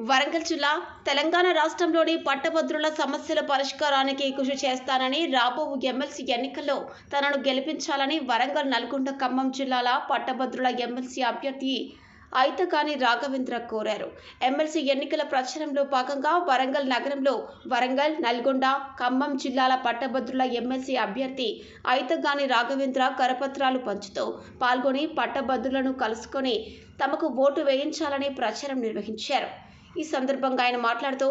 వరంగల్ జిల్లా తెలంగాణ రాష్ట్రంలోని పట్టభద్రుల సమస్యల పరిష్కారానికి కృషి చేస్తానని రాబోవు ఎమ్మెల్సీ ఎన్నికల్లో తనను గెలిపించాలని వరంగల్ నల్గొండ ఖమ్మం జిల్లాల పట్టభద్రుల ఎమ్మెల్సీ అభ్యర్థి ఐతగాని రాఘవేంద్ర కోరారు. ఎమ్మెల్సీ ఎన్నికల ప్రచారంలో భాగంగా వరంగల్ నగరంలో వరంగల్, నల్గొండ, ఖమ్మం జిల్లాల పట్టభద్రుల ఎమ్మెల్సీ అభ్యర్థి ఐతగాని రాఘవేంద్ర కరపత్రాలు పంచుతూ పాల్గొని పట్టభద్రులను కలుసుకొని తమకు ఓటు వేయించాలని ప్రచారం నిర్వహించారు. ఈ సందర్భంగా ఆయన మాట్లాడుతూ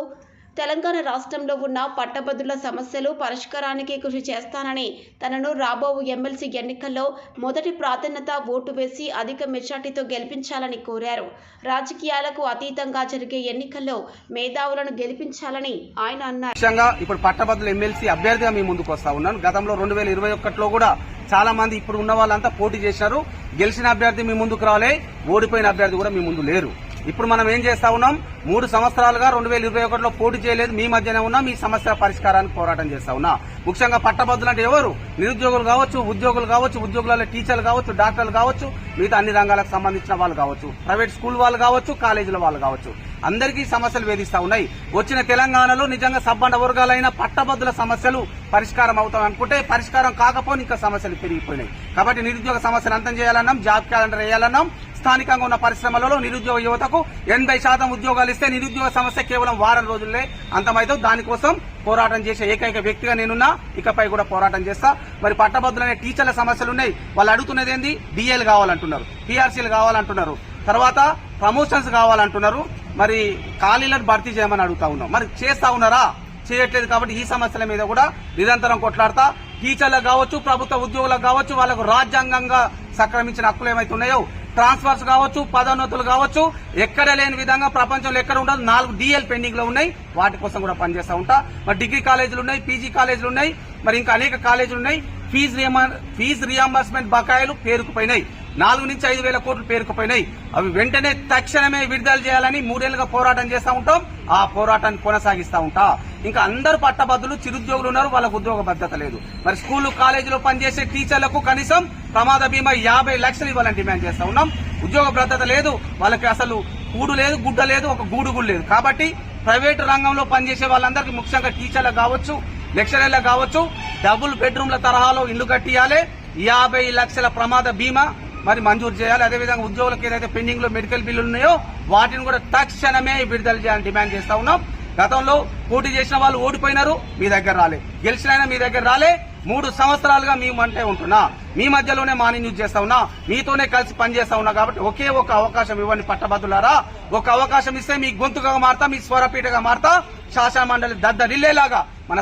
తెలంగాణ రాష్ట్రంలో ఉన్న పట్టభద్రుల సమస్యలు పరిష్కారానికి కృషి చేస్తానని, తనను రాబోవు ఎమ్మెల్సీ ఎన్నికల్లో మొదటి ప్రాధాన్యత ఓటు వేసి అధిక మెజార్టీతో గెలిపించాలని కోరారు. రాజకీయాలకు అతీతంగా జరిగే ఎన్నికల్లో మేధావులను గెలిపించాలని ఆయన అన్నారు. ఇప్పుడు పట్టభద్రుల ఎమ్మెల్సీ అభ్యర్థిగా మీ ముందుకు వస్తా ఉన్నాను. గతంలో 2021లో కూడా చాలా మంది ఇప్పుడు ఉన్న వాళ్ళంతా పోటీ చేశారు. గెలిచిన అభ్యర్థి మీ ముందుకు రాలే, ఓడిపోయిన అభ్యర్థి కూడా మీ ముందు లేరు. ఇప్పుడు మనం ఏం చేస్తా ఉన్నాం, 3 సంవత్సరాలుగా 2021లో పోటీ చేయలేదు, మీ మధ్యనే ఉన్నా మీ సమస్యల పరిష్కారానికి పోరాటం చేస్తా ఉన్నా. ముఖ్యంగా పట్టభద్రులు అంటే ఎవరు? నిరుద్యోగులు కావచ్చు, ఉద్యోగులు కావచ్చు, ఉద్యోగులలో టీచర్లు కావచ్చు, డాక్టర్లు కావచ్చు, మిగతా అన్ని రంగాలకు సంబంధించిన వాళ్ళు కావచ్చు, ప్రైవేట్ స్కూల్ వాళ్ళు కావచ్చు, కాలేజీల వాళ్ళు కావచ్చు, అందరికీ సమస్యలు వేధిస్తా ఉన్నాయి. వచ్చిన తెలంగాణలో నిజంగా సబ్బండ వర్గాలైన పట్టభద్రుల సమస్యలు పరిష్కారం అవుతాం అనుకుంటే పరిష్కారం కాకపోతే ఇంకా సమస్యలు పెరిగిపోయినాయి. కాబట్టి నిరుద్యోగ సమస్యను అంతం చేయాలన్నాం, జాబ్ క్యాలెండర్ వేయాలన్నాం. స్థానికంగా ఉన్న పరిశ్రమలలో నిరుద్యోగ యువతకు 80% ఉద్యోగాలు ఇస్తే నిరుద్యోగ సమస్య కేవలం వారం రోజుల్లో అంతమైతే దానికోసం పోరాటం చేసే ఏకైక వ్యక్తిగా నేనున్నా. ఇకపై కూడా పోరాటం చేస్తా. మరి పట్టభద్రులనే టీచర్ల సమస్యలు ఉన్నాయి. వాళ్ళు అడుగుతున్నది ఏంది? డిఎల్ కావాలంటున్నారు, పిఆర్సీలు కావాలంటున్నారు, తర్వాత ప్రమోషన్స్ కావాలంటున్నారు. మరి ఖాళీలను భర్తీ చేయమని అడుగుతా ఉన్నాం. మరి చేస్తా ఉన్నారా? చేయట్లేదు. కాబట్టి ఈ సమస్యల మీద కూడా నిరంతరం కొట్లాడతా. టీచర్లకు కావచ్చు, ప్రభుత్వ ఉద్యోగులకు కావచ్చు, వాళ్లకు రాజ్యాంగంగా సంక్రమించిన హక్కులు ఏమైతే ఉన్నాయో, ట్రాన్స్ఫర్స్ కావచ్చు, పదోన్నతులు కావచ్చు, ఎక్కడ లేని విధంగా ప్రపంచంలో ఎక్కడ ఉండదు 4 డిఎల్ పెండింగ్ లో ఉన్నాయి. వాటి కోసం కూడా పనిచేస్తా ఉంటా. మరి డిగ్రీ కాలేజీలు ఉన్నాయి, పీజీ కాలేజీలు ఉన్నాయి, మరి ఇంకా అనేక కాలేజీలు ఉన్నాయి. ఫీజు రియంబర్స్మెంట్ బకాయిలు పేరుకుపోయినాయి. 4 నుంచి 5 వేల కోట్లు పేరుకుపోయినాయి. అవి వెంటనే తక్షణమే విడుదల చేయాలని 3 ఏళ్లుగా పోరాటం చేస్తా ఉంటాం. ఆ పోరాటాన్ని కొనసాగిస్తా ఉంటా. ఇంకా అందరు పట్టభద్రులు చిరుద్యోగులు ఉన్నారు, వాళ్ళకు ఉద్యోగ భద్రత లేదు. మరి స్కూళ్లు, కాలేజీలో పనిచేసే టీచర్లకు కనీసం ప్రమాద బీమా 50 లక్షలు ఇవ్వాలని డిమాండ్ చేస్తా ఉన్నాం. ఉద్యోగ భద్రత లేదు, వాళ్ళకి అసలు కూడు లేదు, గుడ్డ లేదు, ఒక గూడుగుడు లేదు. కాబట్టి ప్రైవేటు రంగంలో పనిచేసే వాళ్ళందరికీ, ముఖ్యంగా టీచర్లకు కావచ్చు, లెక్చరర్లకు కావచ్చు, డబుల్ బెడ్రూమ్ల తరహాలో ఇల్లు కట్టియాలి, 50 లక్షల ప్రమాద బీమా మరి మంజూరు చేయాలి. అదేవిధంగా ఉద్యోగులకు ఏదైతే పెండింగ్ లో మెడికల్ బిల్లులు ఉన్నాయో వాటిని కూడా తక్షణమే విడుదల చేయాలని డిమాండ్ చేస్తా ఉన్నాం. గతంలో పోటీ చేసిన వాళ్ళు ఓడిపోయినారు, మీ దగ్గర రాలే. గెలిచినైనా మీ దగ్గర రాలే. 3 సంవత్సరాలుగా మేమంటే ఉంటున్నా, మీ మధ్యలోనే మార్నింగ్ న్యూస్ చేస్తా ఉన్నా, మీతోనే కలిసి పనిచేస్తా ఉన్నా. కాబట్టి ఒకే ఒక అవకాశం ఇవ్వండి పట్టభద్రులారా. ఒక అవకాశం ఇస్తే మీ గొంతుగా మారతా, మీ స్వరపీఠగా మారతా, శాసన మండలి దద్దరిల్లేలాగా మన